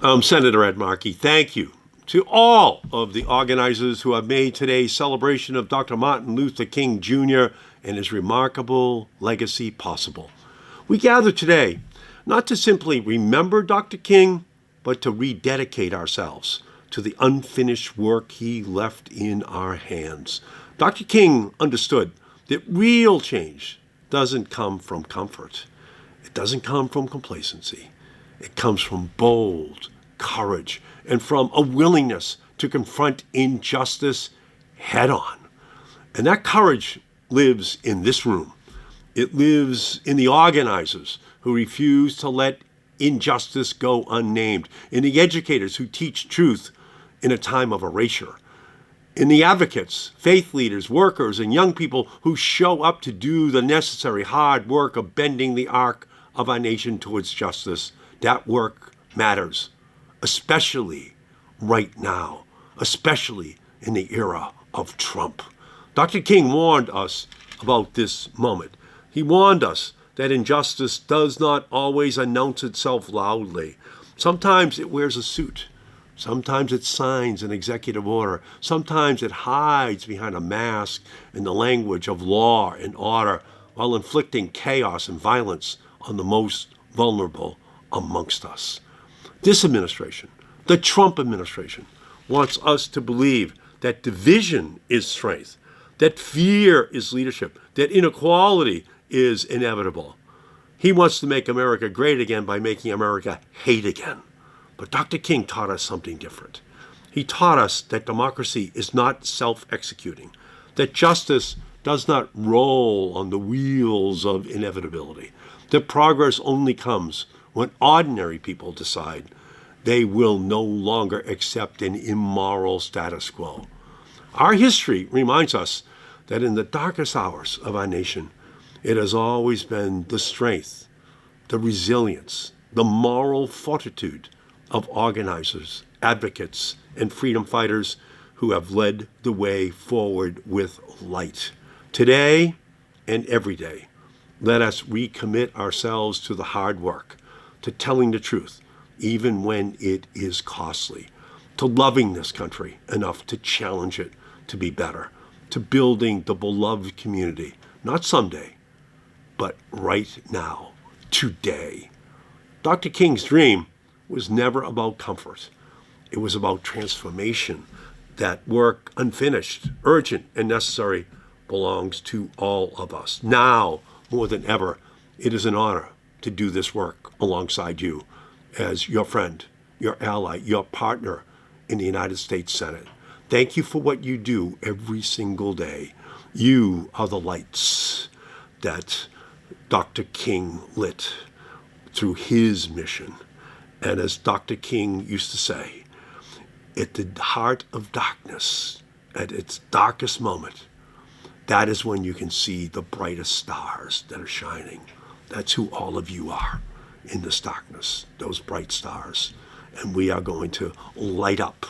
Senator Ed Markey, thank you to all of the organizers who have made today's celebration of Dr. Martin Luther King Jr. and his remarkable legacy possible. We gather today not to simply remember Dr. King, but to rededicate ourselves to the unfinished work he left in our hands. Dr. King understood that real change doesn't come from comfort. It doesn't come from complacency. It comes from bold courage and from a willingness to confront injustice head on. And that courage lives in this room. It lives in the organizers who refuse to let injustice go unnamed, in the educators who teach truth in a time of erasure, in the advocates, faith leaders, workers, and young people who show up to do the necessary hard work of bending the arc of our nation towards justice. That work matters, especially right now, especially in the era of Trump. Dr. King warned us about this moment. He warned us that injustice does not always announce itself loudly. Sometimes it wears a suit. Sometimes it signs an executive order. Sometimes it hides behind a mask in the language of law and order while inflicting chaos and violence on the most vulnerable amongst us. This administration, the Trump administration, wants us to believe that division is strength, that fear is leadership, that inequality is inevitable. He wants to make America great again by making America hate again. But Dr. King taught us something different. He taught us that democracy is not self-executing, that justice does not roll on the wheels of inevitability, that progress only comes when ordinary people decide they will no longer accept an immoral status quo. Our history reminds us that in the darkest hours of our nation, it has always been the strength, the resilience, the moral fortitude of organizers, advocates, and freedom fighters who have led the way forward with light. Today and every day, let us recommit ourselves to the hard work, to telling the truth, even when it is costly, to loving this country enough to challenge it to be better, to building the beloved community, not someday, but right now, today. Dr. King's dream was never about comfort. It was about transformation. That work, unfinished, urgent, and necessary, belongs to all of us. Now, more than ever, it is an honor to do this work alongside you as your friend, your ally, your partner in the United States Senate. Thank you for what you do every single day. You are the lights that Dr. King lit through his mission. And as Dr. King used to say, at the heart of darkness, at its darkest moment, that is when you can see the brightest stars that are shining. That's who all of you are in this darkness, those bright stars. And we are going to light up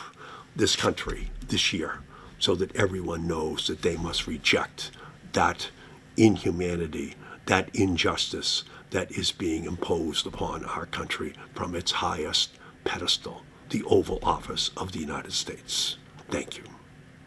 this country this year so that everyone knows that they must reject that inhumanity, that injustice that is being imposed upon our country from its highest pedestal, the Oval Office of the United States. Thank you.